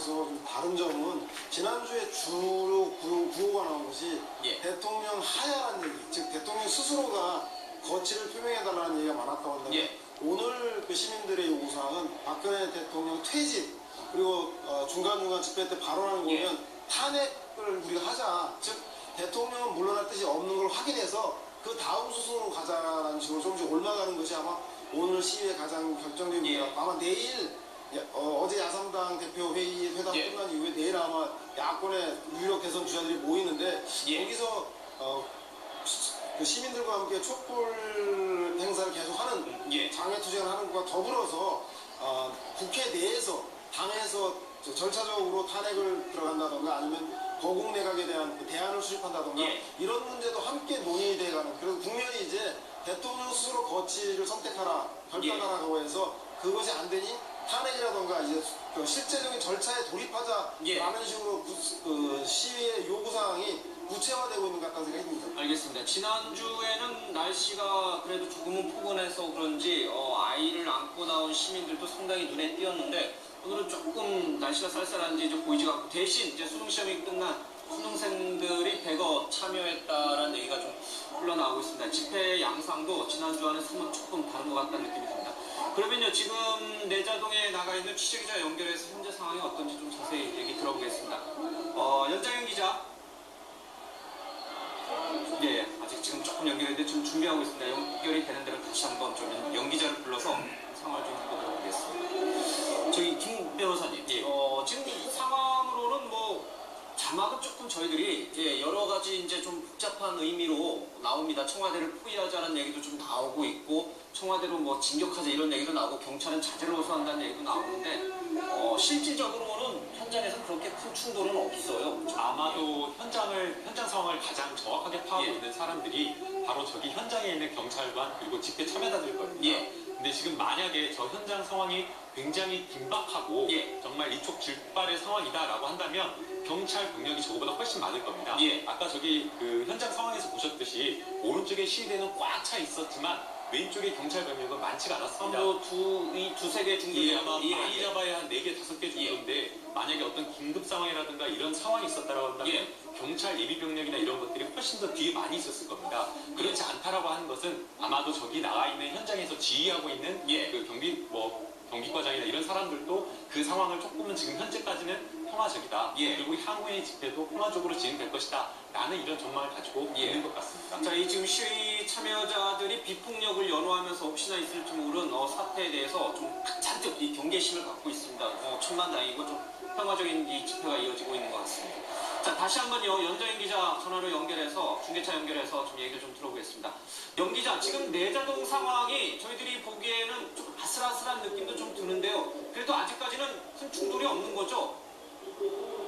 좀 다른 점은 지난주에 주로 구호가 나온 것이 대통령 하야라는 얘기, 즉 대통령 스스로가 거취를 표명해달라는 얘기가 많았다고 한다면 오늘 그 시민들의 요구사항은 박근혜 대통령 퇴진 그리고 중간중간 집회 때 발언하는 거 보면 탄핵을 우리가 하자, 즉 대통령은 물러날 뜻이 없는 걸 확인해서 그 다음 수순으로 가자라는 식으로 조금씩 올라가는 것이 아마 오늘 시위의 가장 결정적인 문제다. 아마 내일 어제 야삼당 대표 회담 끝난 이후에 내일 아마 야권의 유력 대선 주자들이 모이는데 여기서 그 시민들과 함께 촛불 행사를 계속하는 장외투쟁을 하는 것과 더불어서 국회 내에서 당에서 절차적으로 탄핵을 들어간다던가 아니면 거국 내각에 대한 대안을 수립한다던가 이런 문제도 함께 논의돼가는, 그래서 국면이 이제 대통령 스스로 거취를 선택하라 결단하라고 해서 그것이 안 되니 탄핵이라던가 이제 그 실제적인 절차에 돌입하자라는 식으로 그 시위의 요구사항이 구체화되고 있는 것 같다는 생각이 듭니다. 알겠습니다. 지난주에는 날씨가 그래도 조금은 포근해서 그런지 아이를 안고 나온 시민들도 상당히 눈에 띄었는데 오늘은 조금 날씨가 쌀쌀한지 이제 보이지가 않고, 대신 이제 수능시험이 끝난 수능생들이 대거 참여했다라는 얘기가 좀 흘러나오고 있습니다. 집회 양상도 지난주와는 조금 다른 것 같다는 느낌이 듭니다. 그러면요, 지금 내자동에 나가 있는 취재기자 연결해서 현재 상황이 어떤지 좀 자세히 얘기 들어보겠습니다. 연장현 기자. 아직 지금 조금 연결했는데 좀 준비하고 있습니다. 연결이 되는 대로 다시 한번 좀 연기자를 불러서 상황을 좀 보도록 하겠습니다. 저희 김 변호사님, 지금 이 상황으로는 자막은 조금 저희들이 여러 가지 이제 좀 복잡한 의미로 나옵니다. 청와대를 포위하자는 얘기도 좀 나오고 있고, 청와대로 진격하자 이런 얘기도 나오고, 경찰은 자제를 호소한다는 얘기도 나오는데, 실질적으로는 현장에서 그렇게 큰 충돌은 없어요. 아마도 현장 상황을 가장 정확하게 파악하고 있는 사람들이 바로 저기 현장에 있는 경찰관 그리고 집회 참여자들일 거거든요. 근데 지금 만약에 저 현장 상황이 굉장히 긴박하고 정말 일촉즉발의 상황이다라고 한다면 경찰 병력이 저거보다 훨씬 많을 겁니다. 아까 저기 그 현장 상황에서 보셨듯이 오른쪽에 시위대는 꽉 차 있었지만 왼쪽에 경찰 병력은 많지가 않았습니다. 두세 개 정도 아마 많이 잡아야 한 4개, 5개 정도인데 만약에 어떤 긴급 상황이라든가 이런 상황이 있었다라고 한다면 경찰 예비 병력이나 이런 것들이 훨씬 더 뒤에 많이 있었을 겁니다. 그렇지 않다라고 하는 것은 아마도 저기 나와 있는 현장에서 지휘하고 있는 그 경비과장이나 이런 사람들도 그 상황을 조금은 지금 현재까지는 평화적이다. 그리고 향후의 집회도 평화적으로 진행될 것이다. 라는 이런 전망을 가지고 있는 것 같습니다. 자, 이 지금 시위 참여자들이 비폭력을 연호하면서 혹시나 있을지 모르는 사태에 대해서 좀 잔뜩 이 경계심을 갖고 있습니다. 천만다행이고 좀 평화적인 이 집회가 이어지고 있는 것 같습니다. 자, 다시 한번요, 연장현 기자 전화로 연결해서, 중계차 연결해서 좀 얘기를 좀 들어보겠습니다. 연 기자, 지금 내자동 상황이 저희들이 보기에는 좀 아슬아슬한 느낌도 좀 드는데요. 그래도 아직까지는 큰 충돌이 없는 거죠?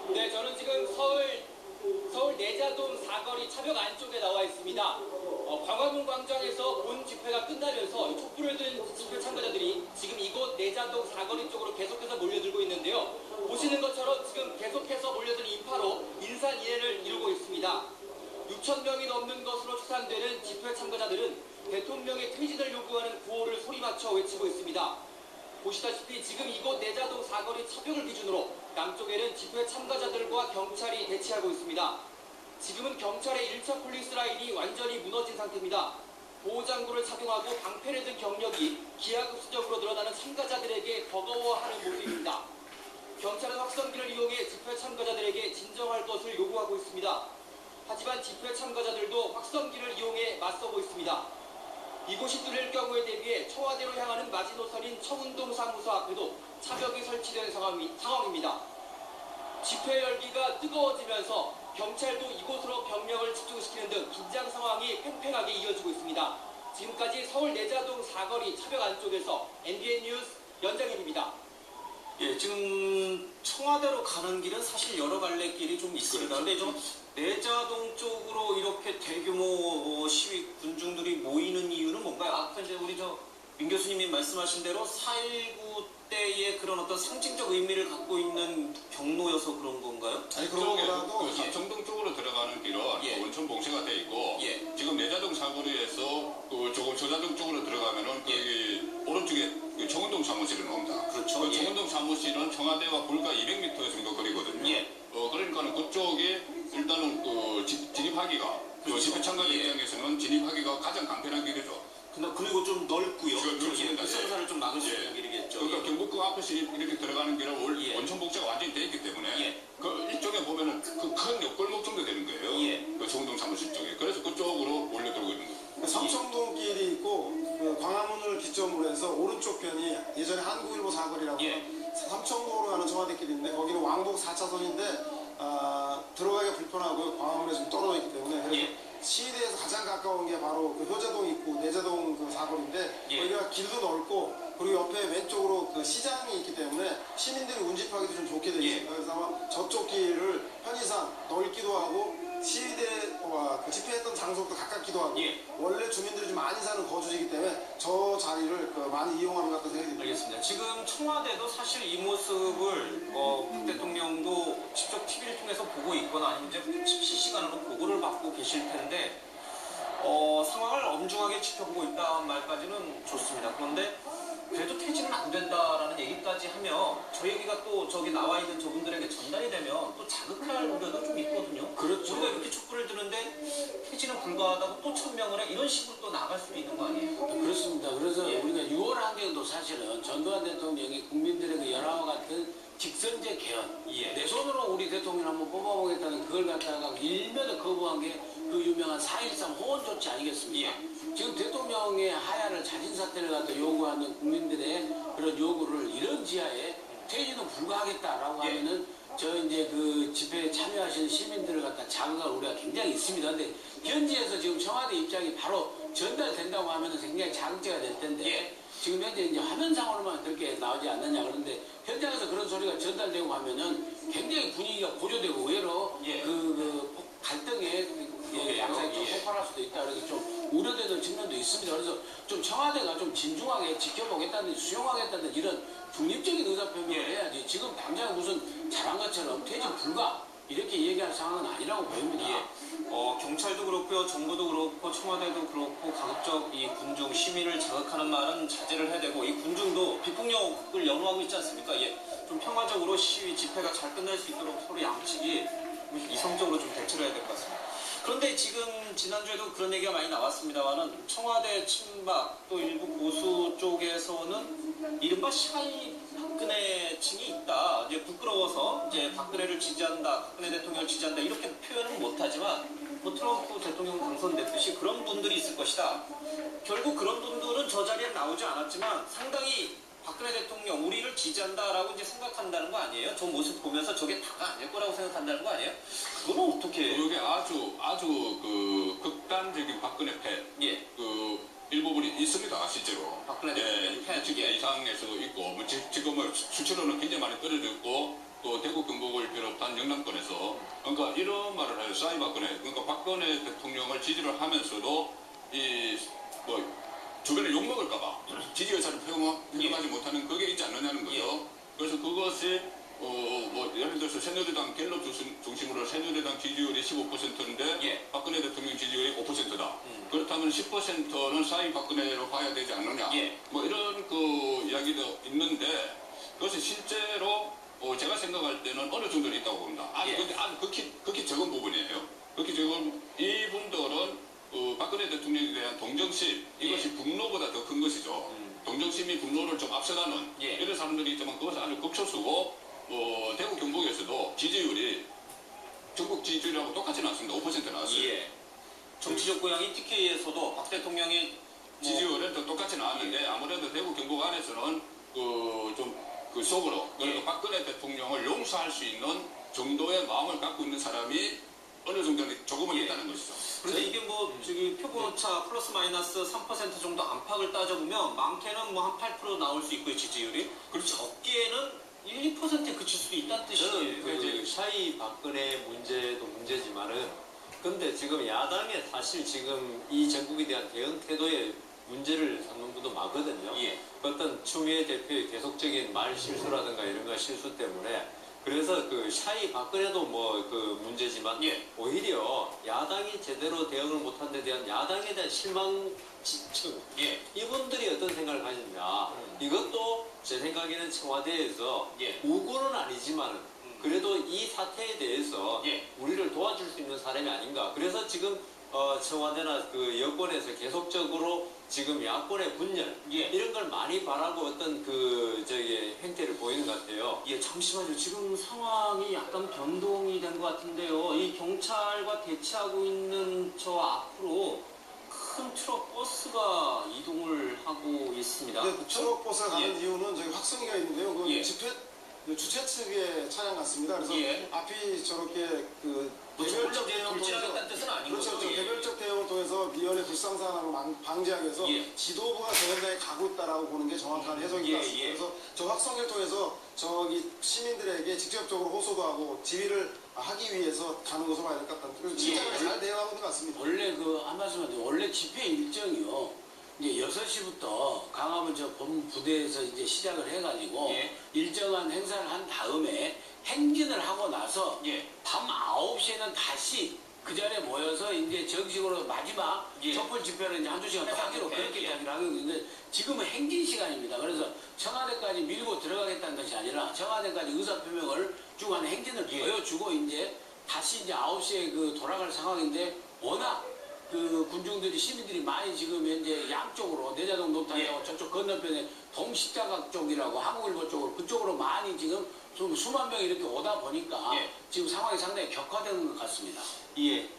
네, 저는 지금 서울 내자동 사거리 차벽 안쪽에 나와 있습니다. 광화문 광장에서 본 집회가 끝나면서 촛불을 든 집회 참가자들이 지금 이곳 내자동 사거리 쪽으로 계속해서 몰려들고 있는데요. 보시는 것처럼 지금 계속해서 몰려든 인파로 인산이해를 이루고 있습니다. 6,000명이 넘는 것으로 추산되는 집회 참가자들은 대통령의 퇴진을 요구하는 구호를 소리맞춰 외치고 있습니다. 보시다시피 지금 이곳 내자동 사거리 차벽을 기준으로 남쪽에는 집회 참가자들과 경찰이 대치하고 있습니다. 지금은 경찰의 1차 폴리스 라인이 완전히 무너진 상태입니다. 보호장구를 착용하고 방패를 든 경력이 기하급수적으로 늘어나는 참가자들에게 버거워하는 모습입니다. 경찰은 확성기를 이용해 집회 참가자들에게 진정할 것을 요구하고 있습니다. 하지만 집회 참가자들도 확성기를 이용해 맞서고 있습니다. 이곳이 뚫릴 경우에 대비해 청와대로 향하는 마지노선인 청운동 사무소 앞에도 차벽이 설치된 상황입니다. 집회 열기가 뜨거워지면서 경찰도 이곳으로 병력을 집중시키는 등 긴장 상황이 팽팽하게 이어지고 있습니다. 지금까지 서울 내자동 사거리 차벽 안쪽에서 MBN 뉴스 연장현입니다. 지금 청와대로 가는 길은 사실 여러 갈래 길이 좀 있습니다. 근데 좀 내자동 쪽으로 이렇게 대규모 시위 군중들이 모이는 이유는 뭔가요? 아까 이제 우리 민 교수님이 말씀하신 대로 4.19 때의 그런 어떤 상징적 의미를 갖고 있는 경로여서 그런 건가요? 아니 그런 쪽에 거보다도 그 삼청동 쪽으로 들어가는 길은 예. 원천 봉쇄가 돼 있고 예. 지금 내자동 사거리에서 그 조금 저자동 쪽으로 들어가면은 거기 오른쪽에 그 청운동 사무실이 나옵니다. 그렇죠. 그 예. 청운동 사무실은 청와대와 불과 200m 정도 거리거든요. 예. 그러니까는 그쪽에 일단은 그 진입하기가 그 그렇죠. 집회 참가자 예. 입장에서는 진입하기가 가장 간편한 길이죠. 그리고 좀 넓고요. 넓습니다. 불상사를 좀 막을 수 예. 있는 길이겠죠. 그러니까 경북궁 앞에서 이렇게 들어가는 길은 예. 원천 복제가 완전히 돼 있기 때문에 예. 그 이쪽에 보면은 그 큰 옆골목 정도 되는 거예요. 예. 그 정동 사무실 쪽에. 그래서 그쪽으로 몰려들고 있는 거예요. 그 삼청동 길이 있고 그 광화문을 기점으로 해서 오른쪽 편이 예전에 한국일보 사거리라고 예. 삼청동으로 가는 청와대 길인데 거기는 왕복 4차선인데 들어가기가 불편하고 광화문에 좀 떨어져 있기 때문에 그래서 예. 시내에서 가장 가까운 게 바로 그 효자동 있고 내자동 그 사거리인데 예. 거기가 길도 넓고 그리고 옆에 왼쪽으로 그 시장이 있기 때문에 시민들이 운집하기도 좀 좋게 되어 예. 있습니다. 그래서 아마 저쪽 길을 편의상 넓기도 하고 시위대와 그 집회했던 장소도 가깝기도 하고 예. 원래 주민들이 좀 많이 사는 거주지이기 때문에 저 자리를 그 많이 이용하는 것 같다는 생각이 듭니다. 알겠습니다. 지금 청와대도 사실 이 모습을 박 대통령도 직접 TV를 통해서 보고 있거나 아니면 이제 실시간으로 보고를 받고 계실 텐데 상황을 엄중하게 지켜보고 있다는 말까지는 좋습니다. 그런데 그래도 퇴진은 안 된다라는 얘기까지 하면 저 얘기가 또 저기 나와 있는 저분들에게 전달이 되면 또 자극할 우려도 좀 있거든요. 그렇죠. 우리가 이렇게 촛불을 드는데 퇴진은 불가하다고 또 천명을 해 이런 식으로 또 나갈 수도 있는 거 아니에요? 그렇습니다. 그래서 예. 우리가 6월 환경도 사실은 전두환 대통령이 국민들에게 열화와 같은 직선제 개헌, 예. 내 손으로 우리 대통령 한번 뽑아보겠다는 그걸 갖다가 일면에 거부한 게 그 유명한 4.13 호원 조치 아니겠습니까? 지금 대통령의 하야를 자진 사퇴를 갖다 요구하는 국민들의 그런 요구를 이런 지하에 퇴진은 불가하겠다라고 예. 하면은 저 이제 그 집회에 참여하시는 시민들을 갖다 자극할 우려가 굉장히 있습니다. 근데 현지에서 지금 청와대 입장이 바로 전달된다고 하면은 굉장히 자극제가 될 텐데 예. 지금 현재 이제 화면상으로만 그렇게 나오지 않느냐 그런데 현장에서 그런 소리가 전달되고 하면은 굉장히 분위기가 고조되고 의외로 예. 그 갈등의 양상이 좀 예. 폭발할 수도 있다 그래서 좀 우려되는 측면도 있습니다. 그래서 좀 청와대가 좀 진중하게 지켜보겠다든지 수용하겠다든지 이런 중립적인 의사표명을 예. 해야지 지금 당장 무슨 잘한 것처럼 퇴진 불가 이렇게 얘기할 상황은 아니라고 보입니다. 경찰도 그렇고요, 정부도 그렇고, 청와대도 그렇고, 가급적 이 군중, 시민을 자극하는 말은 자제를 해야 되고, 이 군중도 비폭력을 연호하고 있지 않습니까? 예, 좀 평화적으로 시위, 집회가 잘 끝날 수 있도록 서로 양측이 이성적으로 좀 대처를 해야 될 것 같습니다. 그런데 지금 지난주에도 그런 얘기가 많이 나왔습니다만은 청와대 친박 또 일부 보수 쪽에서는 이른바 샤이 박근혜층이 있다. 이제 부끄러워서 이제 박근혜를 지지한다, 박근혜 대통령을 지지한다 이렇게 표현은 못하지만 뭐 트럼프 대통령 당선됐듯이 그런 분들이 있을 것이다. 결국 그런 분들은 저 자리에 나오지 않았지만 상당히 박근혜 대통령 우리를 지지한다라고 이제 생각한다는 거 아니에요? 저 모습 보면서 저게 다가 아닐 거라고 생각한다는 거 아니에요? 그거는 어떻게? 그게 아주 그 극단적인 박근혜 패. 예. 그 일부분이 있습니다, 실제로. 박근혜 대통령이 패. 특히 이상에서도 있고, 뭐 지금은 수치로는 굉장히 많이 떨어져 있고, 또 대구 경북을 비롯한 영남권에서, 그러니까 이런 말을 해요. 싸이 박근혜. 그러니까 박근혜 대통령을 지지를 하면서도 주변에 욕먹을까봐 지지 의사를 표명하지 못하는 그게 있지 않느냐는 거죠. 그래서 그것이 예를 들어서 새누리당 갤럽 중심으로 새누리당 지지율이 15%인데 예. 박근혜 대통령 지지율이 5%다. 그렇다면 10%는 싸이 박근혜로 봐야 되지 않느냐. 예. 뭐 이런 그 이야기도 있는데 그것이 실제로 제가 생각할 때는 어느 정도는 있다고 봅니다. 예. 근데 아주 극히 적은 부분이에요. 극히 적은 이분들은 박근혜 대통령에 대한 동정심 이것이 분노보다 더 큰 것이죠. 동정심이 분노를 좀 앞서가는 예. 이런 사람들이 있지만 그것은 아주 극소수고 대구 경북에서도 지지율이 전국 지지율하고 똑같이 나왔습니다. 5% 나왔어요. 예. 정치적 고향이 TK에서도 박 대통령이 지지율은 또 똑같이 나왔는데 아무래도 대구 경북 안에서는 그 속으로 그리고 예. 박근혜 대통령을 용서할 수 있는 정도의 마음을 갖고 있는 사람이 어느 정도는 조금은 예. 있다는 것이죠. 그런데 이게 저기 표본오차 플러스 마이너스 3% 정도 안팎을 따져보면 많게는 뭐 한 8% 나올 수 있고요, 지지율이. 그리고 적게는 1, 2%에 그칠 수도 있다는 뜻이에요. 저는 그 샤이 박근혜 문제도 문제지만은 근데 지금 야당의 사실 지금 이 정국에 대한 대응 태도에 문제를 삼는 분도 많거든요. 예. 어떤 추미애 대표의 계속적인 말 실수라든가 이런 거 실수 때문에 그래서 그 샤이 박근혜도 뭐 그 문제지만 예. 오히려 야당이 제대로 대응을 못한 데 대한 야당에 대한 실망층 예. 이분들이 어떤 생각을 가졌냐 이것도 제 생각에는 청와대에서 예. 우고는 아니지만 그래도 이 사태에 대해서 예. 우리를 도와줄 수 있는 사람이 아닌가 그래서 지금 청와대나 그 여권에서 계속적으로 지금 야권의 분열 예. 이런 걸 많이 바라고 어떤 그 저기 행태를 보이는 것 같아요. 예, 잠시만요. 지금 상황이 약간 변동이 된 것 같은데요. 이 경찰과 대치하고 있는 저 앞으로 큰 트럭 버스가 이동을 하고 있습니다. 근데 트럭 버스가 가는 예. 이유는 저기 확성기가 있는데요. 그 예. 주최 측의 차량 같습니다. 그래서 예. 앞이 저렇게 그 뭐 개별적 저걸 대응을 돌진하겠다는 뜻은 아닌 그렇죠. 거죠. 예. 개별적 대응을 통해서 미연의 불상사항을 방지하기 위해서 예. 지도부가 저 현장에 가고 있다라고 보는 게 정확한 해석인 것 예, 같습니다. 예. 그래서 저 확성기를 통해서 저기 시민들에게 직접적으로 호소도 하고 지휘를 하기 위해서 가는 것으로 봐야 될 것 같다. 그래서 진짜 예. 잘 대응하고 있는 것 같습니다. 원래 그 한 말씀 하는데 원래 집회 일정이요. 이제 6시부터 강화문 저 본부대에서 이제 시작을 해가지고 예. 일정한 행사를 한 다음에 행진을 하고 나서 예. 밤 9시에는 다시 그 자리에 모여서 이제 정식으로 마지막 예. 촛불 집회를 이제 한두 시간 더 하기로 집회, 그렇게 예. 이야기를 하고 있는데 지금은 행진 시간입니다. 그래서 청와대까지 밀고 들어가겠다는 것이 아니라 청와대까지 의사표명을 쭉 하는 행진을 예. 보여주고 이제 다시 이제 9시에 그 돌아갈 상황인데 워낙 그 군중들이 시민들이 많이 지금 현재 양쪽으로 내자동 녹탄하고 예. 저쪽 건너편에 동십자각 쪽이라고 한국일보 쪽으로 그쪽으로 많이 지금 좀 수만 명이 이렇게 오다 보니까 예. 지금 상황이 상당히 격화되는 것 같습니다. 예.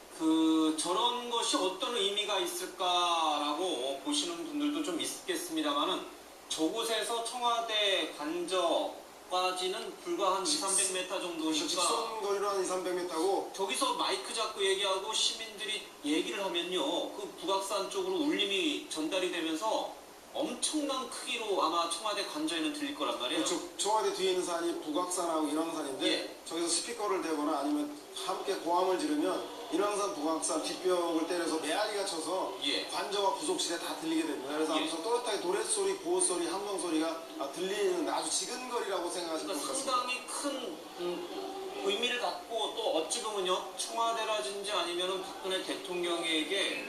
저런 것이 어떤 의미가 있을까라고 보시는 분들도 좀 있겠습니다만은 저곳에서 청와대 관저까지는 불과 한 200-300m 정도니까 직선 거리로 한 200-300m고 저기서 마이크 잡고 얘기하고 시민들이 얘기를 하면요. 그 북악산 쪽으로 울림이 전달이 되면서 엄청난 크기로 아마 청와대 관저에는 들릴 거란 말이에요. 청와대 뒤에 있는 산이 북악산하고 인왕산인데 예. 저기서 스피커를 대거나 아니면 함께 고함을 지르면 인왕산 북악산 뒷벽을 때려서 메아리가 쳐서 예. 관저와 부속실에 다 들리게 됩니다. 그래서 예. 아무튼 또렷하게 노랫소리, 보호소리, 함성소리가 들리는 아주 지근거리라고 생각하시면 그러니까 될 것 같습니다. 상당히 큰 의미를 갖고 또 어찌 보면요 청와대라든지 아니면은 박근혜 대통령에게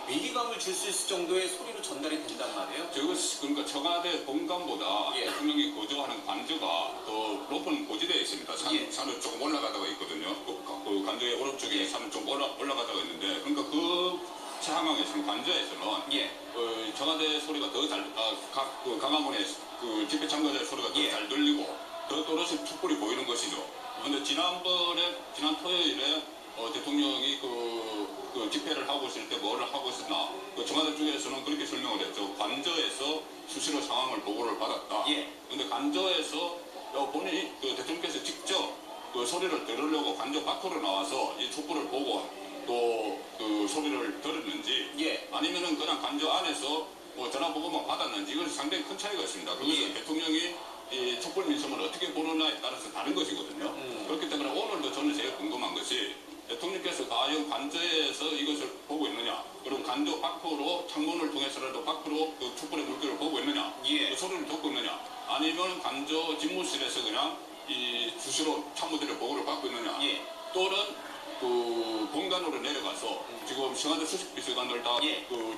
위기감을 줄 수 있을 정도의 소리로 전달이 된단 말이에요. 그러니까 청와대 본관보다 예. 대통령이 거주하는 관저가 더 높은 고지대에 있습니다. 예. 산을 조금 올라가다가 있거든요. 그 관저의 오른쪽에 예. 산을 좀 올라가다가 있는데, 그러니까 그 상황에서는 관저에서는 예. 청와대 소리가 더 잘, 그 강화문의 그 집회 참가자의 소리가 더 예. 잘 들리고 더 또렷이 촛불이 보이는 것이죠. 그런데 지난 토요일에 대통령이 그 집회를 하고 있을 때 뭐를 하고 있었나? 그 청와대 쪽에서는 그렇게 설명을 했죠. 관저에서 수시로 상황을 보고를 받았다. 예. 근데 관저에서 본인이 그 대통령께서 직접 그 소리를 들으려고 관저 밖으로 나와서 이 촛불을 보고 또 그 소리를 들었는지 예. 아니면은 그냥 관저 안에서 뭐 전화 보고만 받았는지 이건 상당히 큰 차이가 있습니다. 그것은 예. 대통령이 이 촛불 민심을 어떻게 보느냐에 따라서 다른 것이거든요. 그렇기 때문에 오늘도 저는 제일 궁금한 것이 대통령께서 과연 관저에서 이것을 보고 있느냐, 그리고 관저 밖으로 창문을 통해서라도 밖으로 그 촛불의 물결을 보고 있느냐, 예. 그 소리를 듣고 있느냐, 아니면 관저 집무실에서 그냥 이 수시로 참모들의 보고를 받고 있느냐, 예. 또는 그 본관으로 내려가서 지금 청와대 수십 비서관들 다 예. 그